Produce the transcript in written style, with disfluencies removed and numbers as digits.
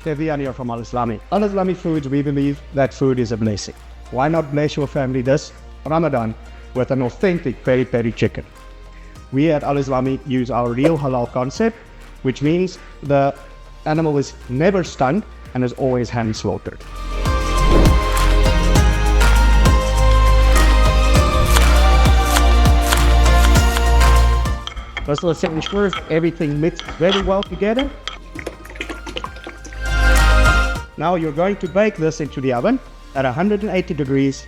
everyone here from Al-Islami. Al-Islami Foods, we believe that food is a blessing. Why not bless your family this Ramadan with an authentic Peri Peri chicken? We at Al-Islami use our real halal concept, which means the animal is never stunned and is always hand slaughtered. First, let's ensure everything mixed very well together. Now you're going to bake this into the oven at 180 degrees